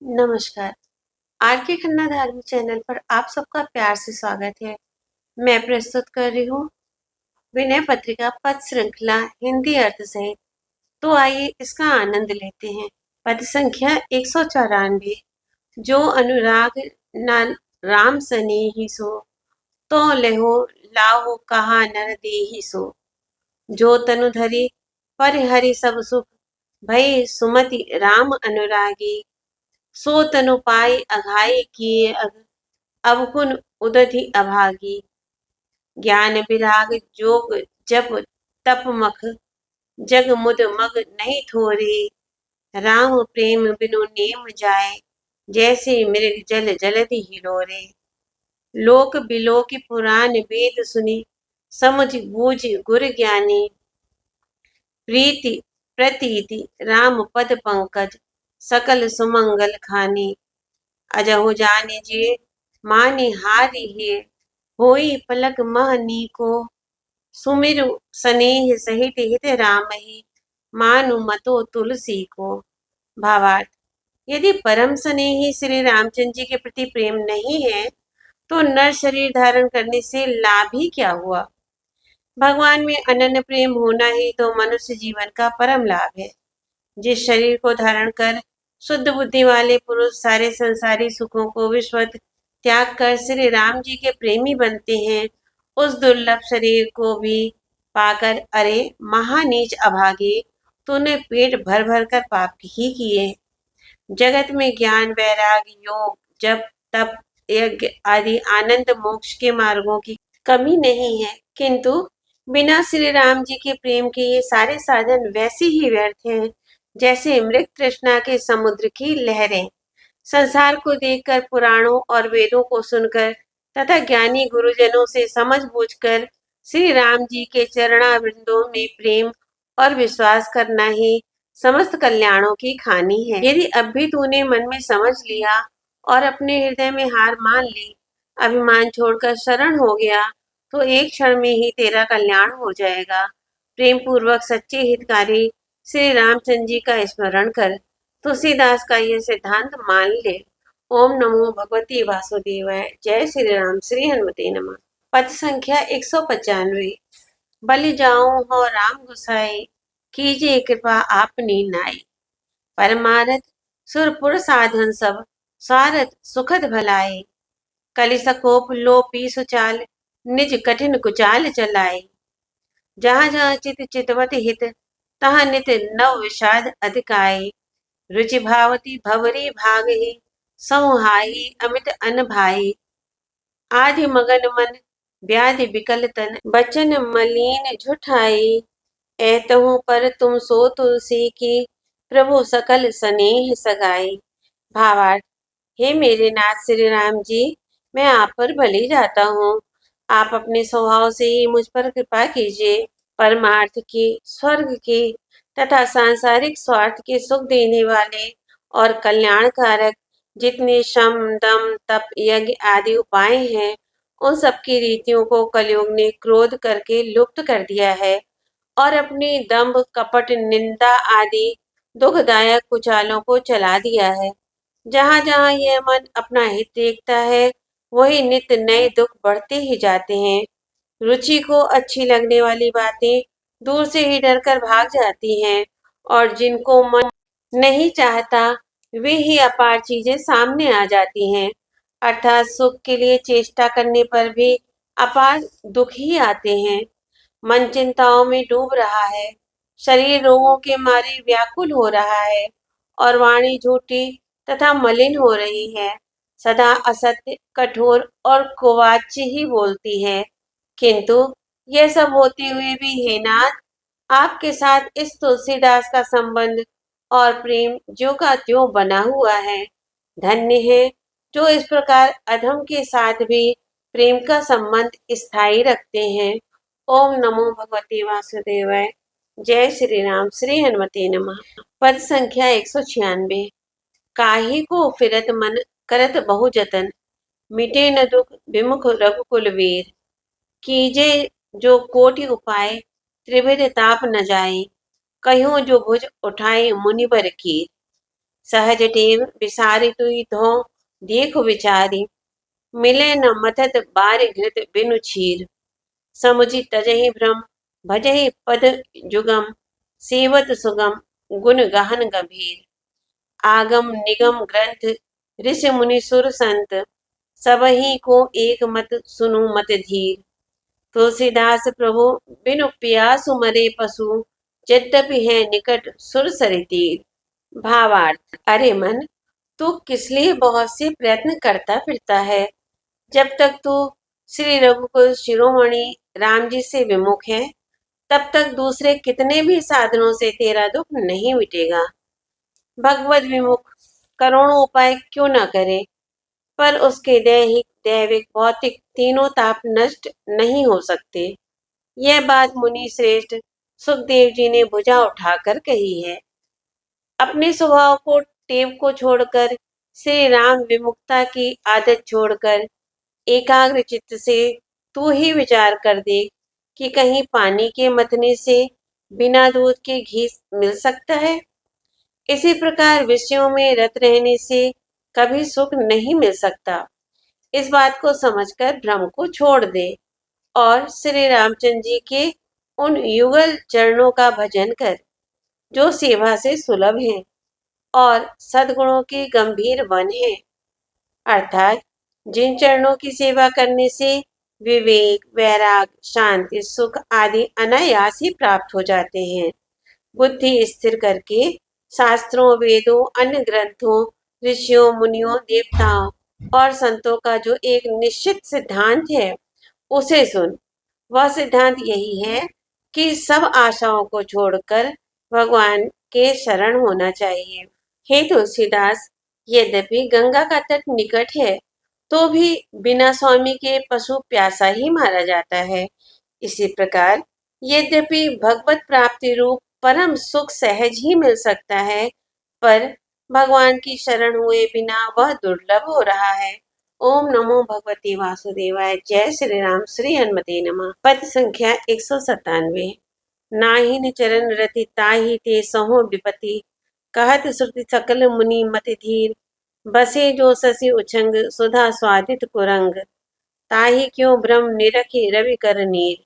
नमस्कार। आर के खन्ना धार्मिक चैनल पर आप सबका प्यार से स्वागत है। मैं प्रस्तुत कर रही हूँ विनय पत्रिका पद श्रृंखला हिंदी अर्थ सहित। तो आइए इसका आनंद लेते हैं। पद संख्या 194। जो अनुराग न राम सने ही सो, तो लेहो लाहो कहा नर दे ही सो। जो तनु धरी पर हरि सब सुख, भई सुमति राम अनुरागी। सो तनु पाई अघाई किए अघ, अवगुण उदधि अभागी। ज्ञान विराग जोग जप तप मख, जग मुद मग नहीं थोरे। राम प्रेम बिनु नेम जाए, जैसे मृग जल जलधि हिलोरे। लोक बिलोक पुराण वेद सुनि, समझ बूझ गुर ज्ञानी। प्रीति प्रतीति राम पद पंकज, सकल सुमंगल खानी। अजहु जाने जे मानि हारि हे, होई पलक मह नीको। सुमिरु सनेह सहित हित रामहि, मानु मतो तुलसी को। भावार्थ: यदि परम स्नेही श्री रामचंद्र जी के प्रति प्रेम नहीं है तो नर शरीर धारण करने से लाभ ही क्या हुआ। भगवान में अनन्य प्रेम होना ही तो मनुष्य जीवन का परम लाभ है। जिस शरीर को धारण कर शुद्ध बुद्धि वाले पुरुष सारे संसारी सुखों को विश्वत त्याग कर श्री राम जी के प्रेमी बनते हैं, उस दुर्लभ शरीर को भी पाकर अरे महानीच अभागे, तूने पेट भर भर कर पाप ही किए। जगत में ज्ञान वैराग्य योग जप तप यज्ञ आदि आनंद मोक्ष के मार्गों की कमी नहीं है, किंतु बिना श्री राम जी के प्रेम के ये सारे साधन वैसे ही व्यर्थ हैं जैसे मृग तृष्णा के समुद्र की लहरें। संसार को देखकर, पुराणों और वेदों को सुनकर तथा ज्ञानी गुरुजनों से समझ बूझकर श्री राम जी के चरणारविंदों में प्रेम और विश्वास करना ही समस्त कल्याणों की खानी है। यदि अब भी तूने मन में समझ लिया और अपने हृदय में हार मान ली, अभिमान छोड़कर शरण हो गया, तो एक क्षण में ही तेरा कल्याण हो जाएगा। प्रेम पूर्वक सच्चे हितकारी श्री रामचंद्र जी का स्मरण कर तुलसीदास का यह सिद्धांत मान ले। ओम नमो भगवती वासुदेवाय। जय श्री राम। श्री हनुमते नमः। पद संख्या 195। बलि जाऊं हो राम गुसाई, कीजिए कृपा आपनी नाई। परमारथ सुरपुर साधन सब, स्वारथ सुखद भलाई। कलि सकोप लोपी सुचाल, निज कठिन कुचाल चलाए। जहाँ जहाँ चित चितवत हित, तहाँ नित नव विषाद अधिकाई। रुचि भावती भवरी भागहि, समुहाई अमित अन भाई। आधि मगन मन व्याधि विकल तन, बचन मलिन झुठाई। एतहु पर तुम सो तुलसी की, प्रभु सकल स्नेह सगाई। भावार्थ: हे मेरे नाथ श्री राम जी, मैं आप पर बलि जाता हूँ। आप अपने स्वभाव से ही मुझ पर कृपा कीजिए। परमार्थ के, स्वर्ग के तथा सांसारिक स्वार्थ के सुख देने वाले और कल्याणकारक जितने शम दम तप यज्ञ आदि उपाय हैं, उन सबकी रीतियों को कलयुग ने क्रोध करके लुप्त कर दिया है और अपनी दंभ कपट निंदा आदि दुखदायक कुचालों को चला दिया है। जहाँ जहाँ यह मन अपना हित देखता है, वही नित्य नए दुख बढ़ते ही जाते हैं। रुचि को अच्छी लगने वाली बातें दूर से ही डरकर भाग जाती हैं और जिनको मन नहीं चाहता वे ही अपार चीजें सामने आ जाती हैं। अर्थात सुख के लिए चेष्टा करने पर भी अपार दुख ही आते हैं। मन चिंताओं में डूब रहा है, शरीर रोगों के मारे व्याकुल हो रहा है और वाणी झूठी तथा मलिन हो रही है। सदा असत्य, कठोर और कुवाच्य ही बोलती है। किंतु यह सब होते हुए भी हे नाथ, आपके साथ इस तुलसीदास का संबंध और प्रेम ज्यों का त्यों बना हुआ है। धन्य है जो इस प्रकार अधम के साथ भी प्रेम का संबंध स्थायी रखते हैं। ओम नमो भगवते वासुदेवाय। जय श्री राम। श्री हनुमते नमः। पद संख्या 196। काहि को फिरत मन करत बहु जतन, मिटे न दुख विमुख रघुकुल वीर। कीजे जो कोटि उपाय, त्रिविध ताप न जाए। कह्यों जो भुज उठाए मुनिवर कीर। सहज टेव विसारि तुई धो देखो विचारी। मिले न मथत बार घृत बिनु छीर। समुझि तजहि भ्रम भजहि पद जुगम। सेवत सुगम गुण गहन गंभीर। आगम निगम ग्रंथ ऋषि मुनि सुर संत। सबहि को एक मत सुनु मत धीर। तुलसीदास प्रभु बिनु प्यासु मरे पशु। यद्यपि है निकट सुर सरि तीर। भावार्थ, अरे मन, तू किस लिए बहुत से प्रयत्न करता फिरता है। जब तक तू श्री रघुकुल शिरोमणि राम जी से विमुख है, तब तक दूसरे कितने भी साधनों से तेरा दुख नहीं मिटेगा। भगवत विमुख करोड़ों उपाय क्यों न करे, पर उसके दैहिक दैविक भौतिक तीनों ताप नष्ट नहीं हो सकते। यह बात मुनि श्रेष्ठ सुखदेव जी ने भुजा उठाकर कही है। अपने स्वभाव को टेव को छोड़कर, श्री राम विमुखता की आदत छोड़कर एकाग्र चित्त से तू ही विचार कर दे कि कहीं पानी के मतने से बिना दूध के घी मिल सकता है। इसी प्रकार विषयों में रत रहने से कभी सुख नहीं मिल सकता। इस बात को समझकर भ्रम को छोड़ दे और श्री रामचंद्र जी के उन युगल चरणों का भजन कर जो सेवा से सुलभ हैं और सद्गुणों के गंभीर वन हैं। अर्थात जिन चरणों की सेवा करने से विवेक, वैराग, शांति, सुख आदि अनायास ही प्राप्त हो जाते हैं। बुद्धि स्थिर करके शास्त्रों, वेदों, अन्य ग्रंथों, ऋषियों, मुनियों, देवताओं और संतों का जो एक निश्चित सिद्धांत है, उसे सुन। वह सिद्धांत यही है कि सब आशाओं को छोड़कर भगवान के शरण होना चाहिए। हे तुलसीदास, यद्यपि गंगा का तट निकट है, तो भी बिना स्वामी के पशु प्यासा ही मारा जाता है। इसी प्रकार यद्यपि भगवत प्राप्ति रूप परम सुख सहज ही मिल सकता है, पर भगवान की शरण हुए बिना वह दुर्लभ हो रहा है। ओम नमो भगवते वासुदेवाय। जय श्री राम। श्री हनुमते नमः। पद संख्या 197। नाहिन चरण रति ताहि ते सहो विपति। कहत श्रुति सकल मुनि मति धीर। बसे जो शशि उछंग सुधा स्वादित कुरंग। ताहि क्यों भ्रम निरखि रवि कर नीर।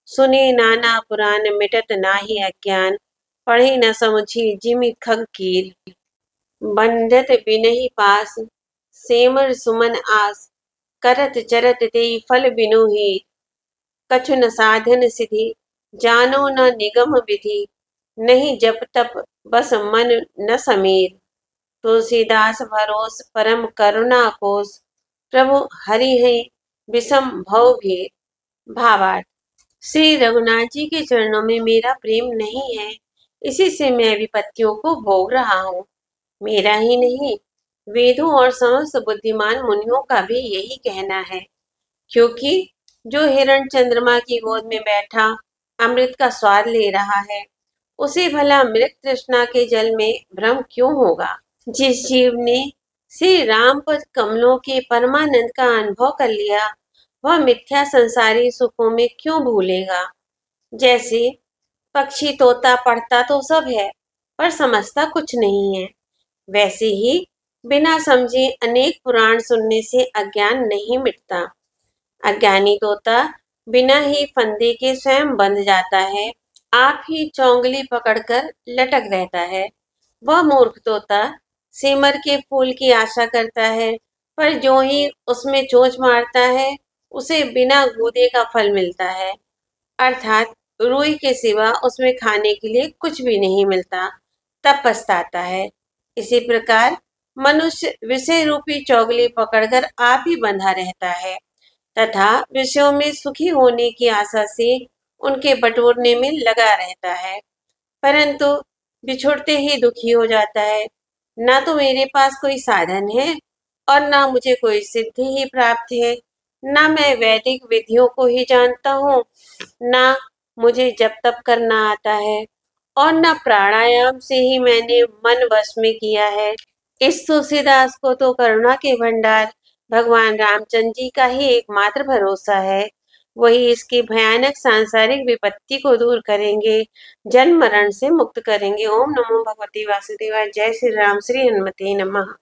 सुने नाना पुराण मिटत नाही अज्ञान। पढ़े न समुझी जिमि खग कीर। बंधत बिनहि पास सेमर सुमन आस। करत चरत तेई फल बिनु हीर। कछु न साधन सिधि जानो न निगम विधि। नहीं जप तप बस मन न समीर। तुलसीदास भरोस परम करुणा कोस। प्रभु हरि है विषम भव भीर। भावार्थ, श्री रघुनाथ जी के चरणों में मेरा प्रेम नहीं है, इसी से मैं विपत्तियों को भोग रहा हूँ। मेरा ही नहीं, वेदों और समस्त बुद्धिमान मुनियों का भी यही कहना है। क्योंकि जो हिरण चंद्रमा की गोद में बैठा अमृत का स्वाद ले रहा है, उसे भला मृत तृष्णा के जल में भ्रम क्यों होगा। जिस जीव ने श्री राम पद कमलों के परमानंद का अनुभव कर लिया, वह मिथ्या संसारी सुखों में क्यों भूलेगा। जैसे पक्षी तोता पढ़ता तो सब है, पर समझता कुछ नहीं है, वैसे ही बिना समझे अनेक पुराण सुनने से अज्ञान नहीं मिटता। अज्ञानी तोता बिना ही फंदे के स्वयं बंध जाता है, आप ही चौंगली पकड़कर लटक रहता है। वह मूर्ख तोता सेमर के फूल की आशा करता है, पर जो ही उसमें चोंच मारता है, उसे बिना गूदे का फल मिलता है। अर्थात रुई के सिवा उसमें खाने के लिए कुछ भी नहीं मिलता, तब पछताता है। इसी प्रकार मनुष्य विषय रूपी चौगली पकड़कर आप ही बंधा रहता है तथा विषयों में सुखी होने की आशा से उनके बटोरने में लगा रहता है, परंतु बिछुड़ते ही दुखी हो जाता है। ना तो मेरे पास कोई साधन है और ना मुझे कोई सिद्धि ही प्राप्त है। ना मैं वैदिक विधियों को ही जानता हूँ, ना मुझे जप तप करना आता है और ना प्राणायाम से ही मैंने मन वश में किया है। इस तुलसीदास को तो करुणा के भंडार भगवान रामचंद्र जी का ही एकमात्र भरोसा है। वही इसकी भयानक सांसारिक विपत्ति को दूर करेंगे, जन्म मरण से मुक्त करेंगे। ओम नमो भगवते वासुदेवाय। जय श्री राम। श्री हनुमते नमः।